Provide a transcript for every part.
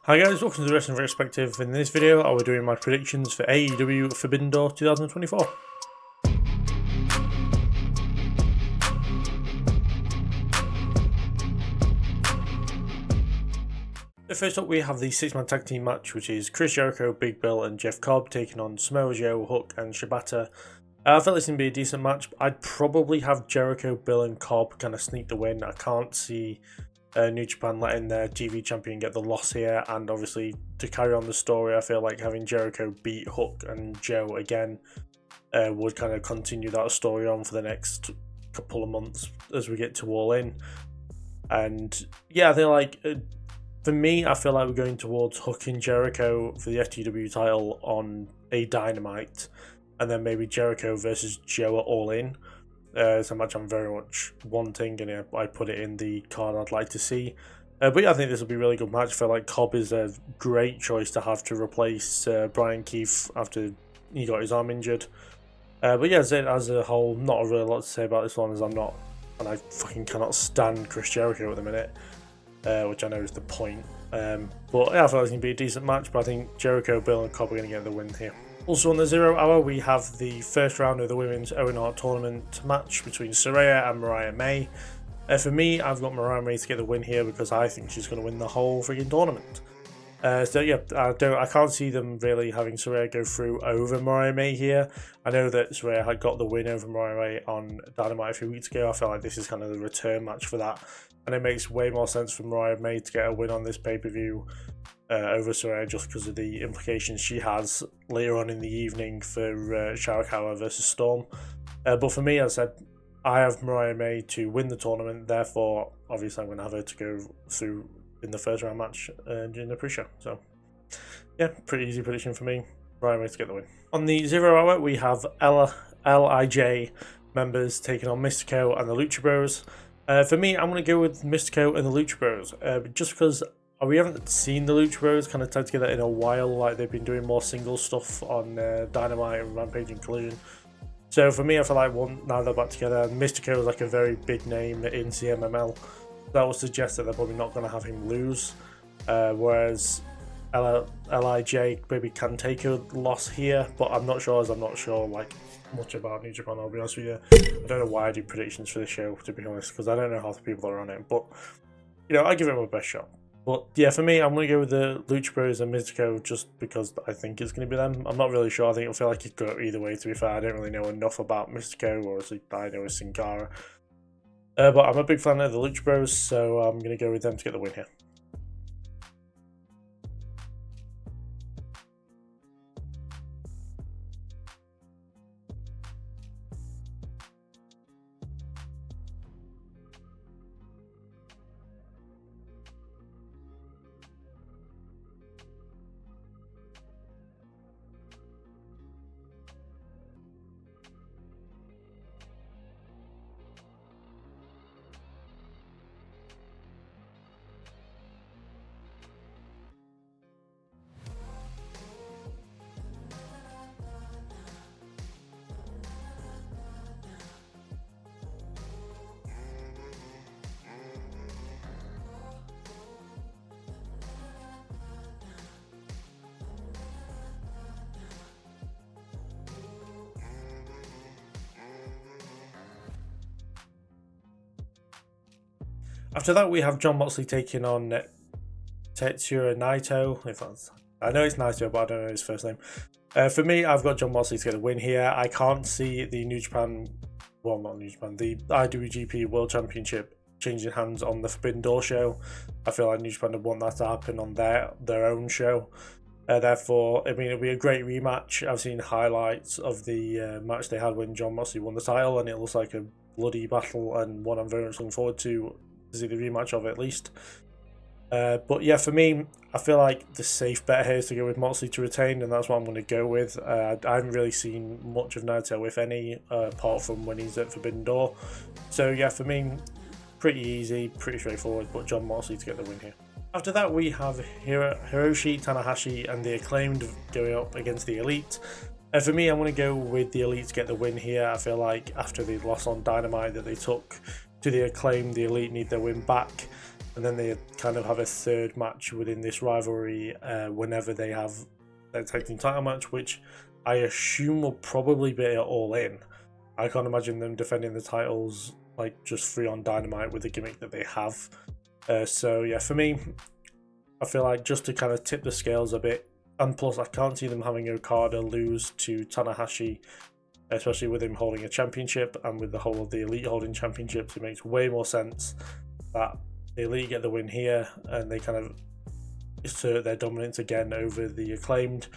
Hi guys, welcome to the Wrestling Retrospective. In this video, I'll be doing my predictions for AEW Forbidden Door 2024. First up, we have the 6-man tag team match, which is Chris Jericho, Big Bill, and Jeff Cobb taking on Samoa Joe, Hook, and Shibata. I felt this would be a decent match. I'd probably have Jericho, Bill, and Cobb kind of sneak the win. I can't see New Japan letting their TV champion get the loss here, and obviously to carry on the story, I feel like having Jericho beat Hook and Joe again would kind of continue that story on for the next couple of months as we get to All In. And yeah, they're like, for me, I feel like we're going towards Hook and Jericho for the FTW title on a Dynamite, and then maybe Jericho versus Joe at All In. It's a match I'm very much wanting, and I put it in the card I'd like to see. But yeah, I think this will be a really good match. I feel like Cobb is a great choice to have to replace Brian Keith after he got his arm injured. But yeah, as a whole, not a really lot to say about this one, as I'm not, and I fucking cannot stand Chris Jericho at the minute, which I know is the point. But yeah, I feel like it's going to be a decent match, but I think Jericho, Bill, and Cobb are going to get the win here. Also on the 0 hour, we have the first round of the Women's Owen Hart Tournament match between Saraya and Mariah May. For me, I've got Mariah May to get the win here because I think she's going to win the whole freaking tournament. So yeah, I can't see them really having Saraya go through over Mariah May here. I know that Saraya had got the win over Mariah May on Dynamite a few weeks ago. I feel like this is kind of the return match for that, and it makes way more sense for Mariah May to get a win on this pay-per-view over Saraya, just because of the implications she has later on in the evening for Shirakawa versus Storm. But for me, as I said, I have Mariah May to win the tournament, therefore obviously I'm going to have her to go through in the first round match during the pre-show. So yeah, pretty easy prediction for me. Mariah May to get the win. On the 0 hour, we have LIJ members taking on Mystico and the Lucha Bros. For me, I'm going to go with Mystico and the Lucha Bros, just because we haven't seen the Lucha Bros kind of tag together in a while. Like, they've been doing more single stuff on Dynamite and Rampage and Collision. So for me, I feel like now they're back together. Mystico is like a very big name in CMML. That would suggest that they're probably not going to have him lose. Whereas LIJ maybe can take a loss here, but I'm not sure, as I'm not sure like much about New Japan, I'll be honest with you. I don't know why I do predictions for the show, to be honest, because I don't know how the people are on it. But you know, I give it my best shot. But yeah, for me, I'm going to go with the Lucha Bros and Mystico just because I think it's going to be them. I'm not really sure. I think it'll feel like it could go either way, to be fair. I don't really know enough about Mystico, or as I know is Sin Cara. But I'm a big fan of the Lucha Bros, so I'm going to go with them to get the win here. After that, we have Jon Moxley taking on Tetsuya Naito. I know it's Naito, but I don't know his first name. For me, I've got Jon Moxley to get a win here. I can't see the New Japan, well, not New Japan, the IWGP World Championship changing hands on the Forbidden Door show. I feel like New Japan would want that to happen on their own show. Therefore, I mean, it'll be a great rematch. I've seen highlights of the match they had when Jon Moxley won the title, and it looks like a bloody battle, and one I'm very much looking forward to see the rematch of it at least. But yeah, for me, I feel like the safe bet here is to go with Moxley to retain, and that's what I'm going to go with. I haven't really seen much of Naito, if any, apart from when he's at Forbidden Door. So yeah, for me, pretty easy, pretty straightforward, but Jon Moxley to get the win here. After that, we have Hiroshi Tanahashi and the Acclaimed going up against the Elite. For me, I'm going to go with the Elite to get the win here. I feel like after the loss on Dynamite that they took to the Acclaim, the Elite need their win back. and then they kind of have a third match within this rivalry whenever they have their tag team title match, which I assume will probably be at All In. I can't imagine them defending the titles like just free on Dynamite with the gimmick that they have. So yeah, for me, I feel like just to kind of tip the scales a bit, and plus I can't see them having Okada lose to Tanahashi, especially with him holding a championship, and with the whole of the Elite holding championships, it makes way more sense that the Elite get the win here and they kind of assert their dominance again over the Acclaimed,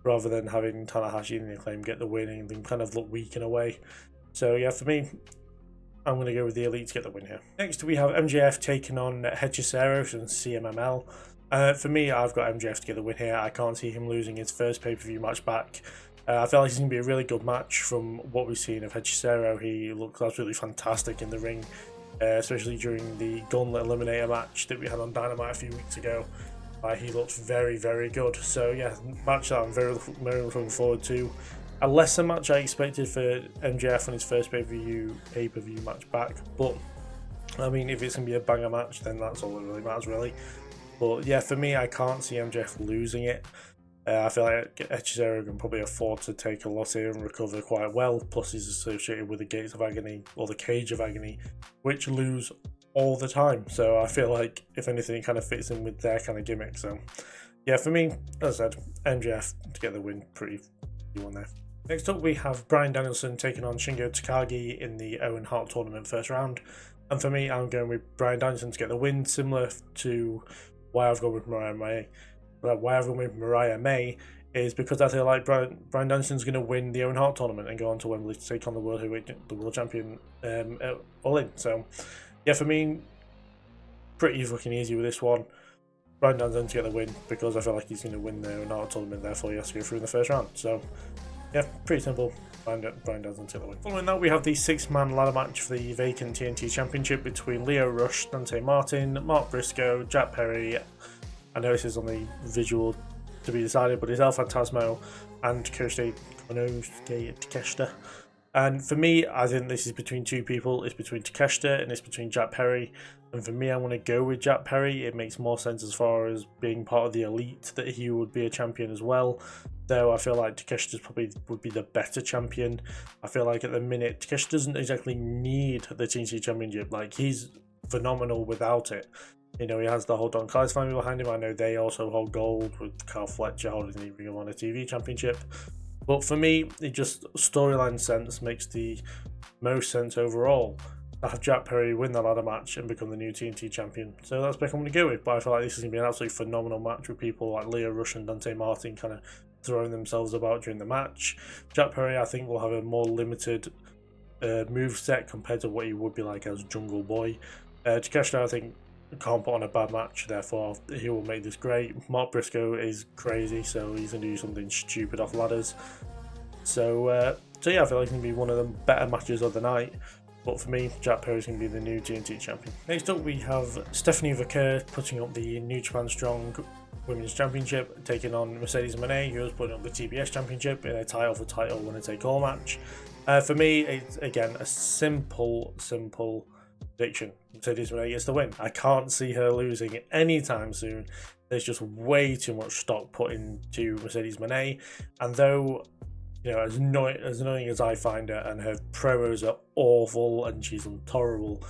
rather than having Tanahashi and the Acclaimed get the win and then kind of look weak in a way. So yeah, for me, I'm going to go with the Elite to get the win here. Next, we have MJF taking on Hechicero and CMML. For me, I've got MJF to get the win here. I can't see him losing his first pay-per-view match back. I feel like it's going to be a really good match from what we've seen of Hechicero. He looks absolutely fantastic in the ring, especially during the Gauntlet Eliminator match that we had on Dynamite a few weeks ago. He looks very, very good. So yeah, match that I'm very looking forward to. A lesser match I expected for MJF on his first pay-per-view match back, but I mean, if it's going to be a banger match, then that's all that really matters, really. But yeah, for me, I can't see MJF losing it. I feel like Hechicero can probably afford to take a loss here and recover quite well, plus he's associated with the Gates of Agony, or the Cage of Agony, which lose all the time. So I feel like, if anything, it kind of fits in with their kind of gimmick. So yeah, for me, as I said, MJF to get the win, pretty easy one there. Next up, we have Bryan Danielson taking on Shingo Takagi in the Owen Hart tournament first round. And for me, I'm going with Bryan Danielson to get the win, similar to why I've gone with Mariah May. But why I've gone with Mariah May is because I feel like Bryan Danielson's going to win the Owen Hart tournament and go on to Wembley to take on the world champion All In. So yeah, for me, pretty fucking easy with this one. Bryan Danielson to get the win because I feel like he's going to win the Owen Hart tournament, therefore he has to go through in the first round. So yeah, pretty simple. Bryan Danielson to the win. Following that, we have the 6-man ladder match for the vacant TNT Championship between Leo Rush, Dante Martin, Mark Briscoe, Jack Perry. I know this is on the visual to be decided, but it's El Phantasmo and Konosuke Takeshita. And for me, I think this is between two people. It's between Takeshita and it's between Jack Perry. And for me, I want to go with Jack Perry. It makes more sense as far as being part of the Elite that he would be a champion as well. Though I feel like Takeshita probably would be the better champion. I feel like at the minute, Takeshita doesn't exactly need the TNT Championship. Like, he's phenomenal without it. You know, he has the whole Don Callis family behind him. I know they also hold gold, with Carl Fletcher holding the Ring of Honor TV Championship. But for me, it just, storyline sense makes the most sense overall to have Jack Perry win the ladder match and become the new TNT champion. So that's what I'm going to go with. But I feel like this is going to be an absolutely phenomenal match with people like Leo Rush and Dante Martin kind of throwing themselves about during the match. Jack Perry, I think, will have a more limited move set compared to what he would be like as Jungle Boy. Takeshita, I think, can't put on a bad match, therefore he will make this great. Mark Briscoe is crazy, so he's going to do something stupid off ladders. So yeah, I feel like it's going to be one of the better matches of the night. But for me, Jack Perry is going to be the new TNT champion. Next up, we have Stephanie Vaquer putting up the New Japan Strong Women's Championship, taking on Mercedes Moné, who is putting up the TBS Championship in a title-for-title winner-take-all match. For me, it's, again, a simple prediction. Mercedes Moné gets the win. I can't see her losing anytime soon. There's just way too much stock put into Mercedes Moné, and though, you know, as annoying as I find her, and her promos are awful and she's intolerable,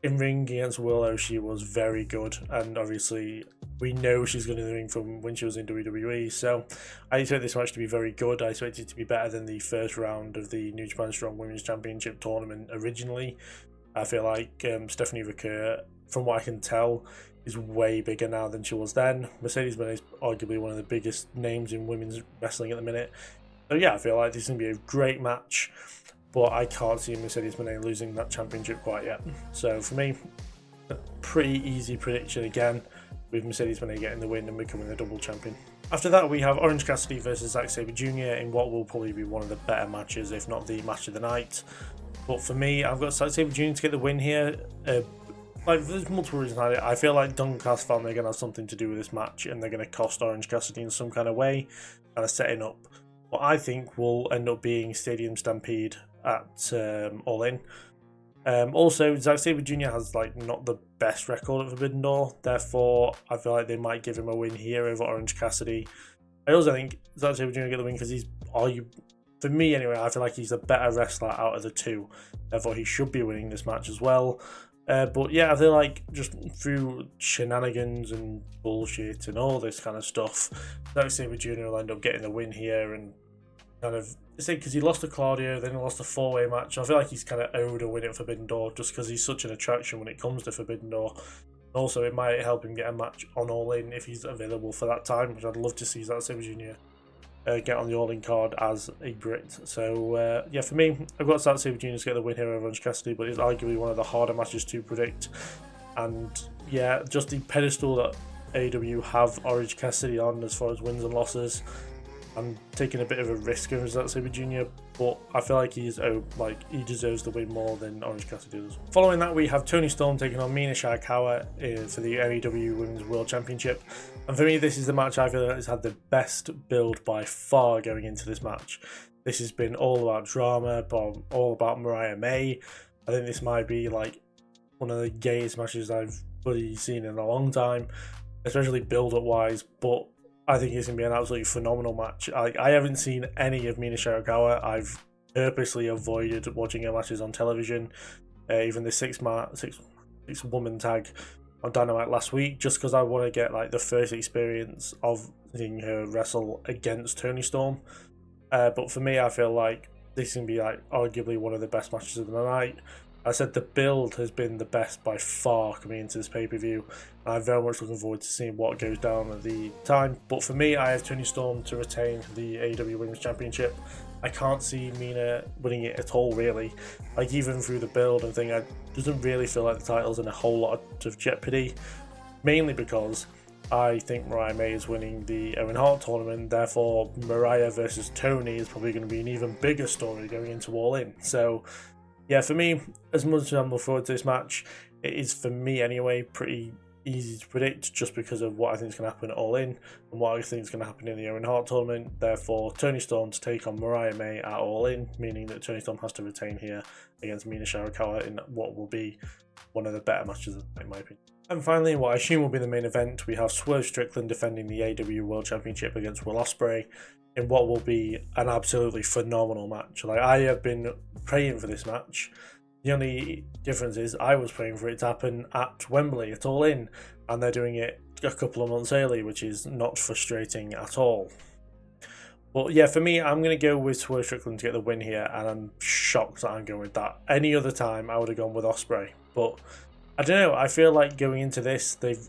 in ring against Willow she was very good, and obviously we know she's going to be doing from when she was in WWE, so I expect this match to be very good. I expect it to be better than the first round of the New Japan Strong Women's Championship tournament originally. I feel like Stephanie Vaquer, from what I can tell, is way bigger now than she was then. Mercedes Moné is arguably one of the biggest names in women's wrestling at the minute. So yeah, I feel like this is going to be a great match, but I can't see Mercedes Moné losing that championship quite yet. So for me, a pretty easy prediction again, with Mercedes Moné getting the win and becoming the double champion. After that, we have Orange Cassidy versus Zack Sabre Jr. in what will probably be one of the better matches, if not the match of the night. But for me, I've got Zack Sabre Jr. to get the win here. Like, there's multiple reasons. I feel like Duncan family are going to have something to do with this match, and they're going to cost Orange Cassidy in some kind of way, and are setting up what I think will end up being Stadium Stampede at All In. Also, Zack Sabre Jr. has like not the best record at Forbidden Door, therefore I feel like they might give him a win here over Orange Cassidy. I also think Zack Sabre Jr. get the win because for me anyway, I feel like he's the better wrestler out of the two, therefore he should be winning this match as well. But yeah, I feel like just through shenanigans and bullshit and all this kind of stuff, Zack Sabre Jr. will end up getting the win here and kind of, because he lost to Claudio, then he lost a 4-way match. I feel like he's kind of owed a win at Forbidden Door just because he's such an attraction when it comes to Forbidden Door. Also, it might help him get a match on All In if he's available for that time, which I'd love to see Zack Sabre Jr. Get on the All In card as a Brit. So, yeah, for me, I've got Zack Sabre Jr. to get the win here over Orange Cassidy, but it's arguably one of the harder matches to predict. And, yeah, just the pedestal that AEW have Orange Cassidy on as far as wins and losses. I'm taking a bit of a risk over Zack Sabre Jr., but I feel like he deserves the win more than Orange Cassidy does. Following that, we have Toni Storm taking on Mina Shirakawa for the AEW Women's World Championship. And for me, this is the match I feel like has had the best build by far going into this match. This has been all about drama, all about Mariah May. I think this might be like one of the gayest matches I've really seen in a long time, especially build-up wise, but I think it's going to be an absolutely phenomenal match. I haven't seen any of Mina Shirakawa. I've purposely avoided watching her matches on television, even the six-woman tag on Dynamite last week, just because I want to get like the first experience of seeing her wrestle against Toni Storm. But for me, I feel like this can be like arguably one of the best matches of the night. I said the build has been the best by far coming into this pay-per-view. I'm very much looking forward to seeing what goes down at the time. But for me, I have Toni Storm to retain the AEW Women's Championship. I can't see Mina winning it at all, really. Like, even through the build and thing, it doesn't really feel like the title's in a whole lot of jeopardy. Mainly because I think Mariah May is winning the Owen Hart tournament. Therefore, Mariah versus Toni is probably going to be an even bigger story going into All In. So, yeah, for me, as much as I'm looking forward to this match, it is, for me anyway, pretty easy to predict just because of what I think is going to happen at All In and what I think is going to happen in the Owen Hart tournament. Therefore, Toni Storm to take on Mariah May at All In, meaning that Toni Storm has to retain here against Mina Shirakawa in what will be one of the better matches, in my opinion. And finally, what I assume will be the main event, we have Swerve Strickland defending the AEW World Championship against Will Ospreay in what will be an absolutely phenomenal match. Like, I have been praying for this match. The only difference is I was praying for it to happen at Wembley at All In, and they're doing it a couple of months early, which is not frustrating at all. But yeah, for me, I'm going to go with Swerve Strickland to get the win here, and I'm shocked that I'm going with that. Any other time, I would have gone with Ospreay. But I don't know, I feel like going into this, they've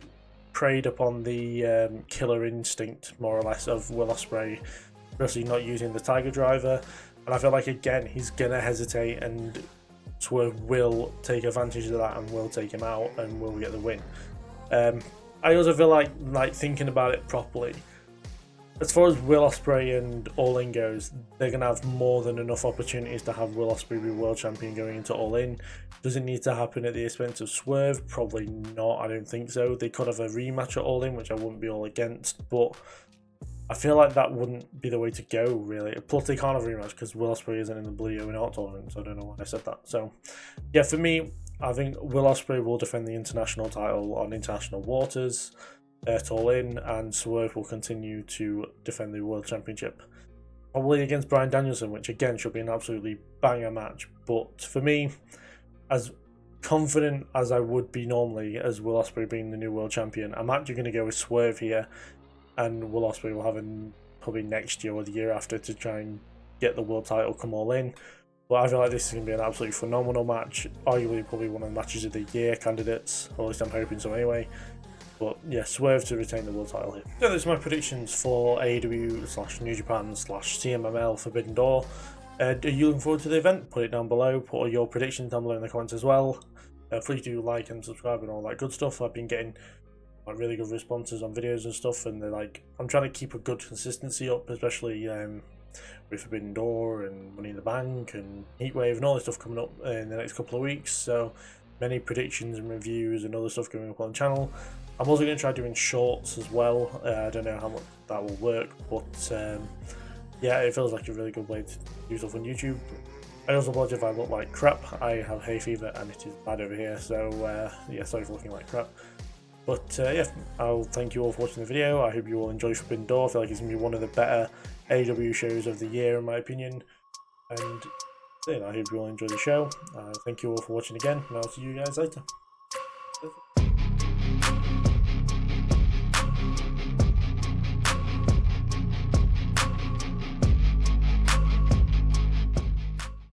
preyed upon the killer instinct, more or less, of Will Ospreay, especially not using the Tiger Driver. And I feel like, again, he's going to hesitate, and Swerve will take advantage of that and will take him out and will get the win. I also feel like thinking about it properly, as far as Will Ospreay and All In goes, they're going to have more than enough opportunities to have Will Ospreay be world champion going into All In. Does it need to happen at the expense of Swerve? Probably not, I don't think so. They could have a rematch at All In, which I wouldn't be all against, but I feel like that wouldn't be the way to go, really. Plus, they can't have a rematch because Will Ospreay isn't in the Bloody Owen Hart tournament, so I don't know why I said that. So, yeah, for me, I think Will Ospreay will defend the international title on international waters at All In, and Swerve will continue to defend the World Championship. Probably against Bryan Danielson, which again should be an absolutely banger match. But for me, as confident as I would be normally as Will Ospreay being the new World Champion, I'm actually going to go with Swerve here. And Will Ospreay will have probably next year or the year after to try and get the world title come All In. But I feel like this is going to be an absolutely phenomenal match. Arguably probably one of the matches of the year candidates, or at least I'm hoping so anyway. But yeah, Swerve to retain the world title here. So those are my predictions for AEW/New Japan/CMML Forbidden Door. Are you looking forward to the event? Put it down below. Put all your predictions down below in the comments as well. Please do like and subscribe and all that good stuff. I've been getting really good responses on videos and stuff, and they're like, I'm trying to keep a good consistency up, especially with Forbidden Door and Money in the Bank and Heatwave and all this stuff coming up in the next couple of weeks. So many predictions and reviews and other stuff going up on the channel. I'm also going to try doing shorts as well. I don't know how much that will work, but yeah, it feels like a really good way to do stuff on YouTube. I also apologize if I look like crap. I have hay fever and it is bad over here, so yeah, sorry for looking like crap. But yeah, I'll thank you all for watching the video. I hope you all enjoy Forbidden Door. I feel like it's going to be one of the better AEW shows of the year in my opinion. And I hope you all enjoy the show. Thank you all for watching again, and I'll see you guys later.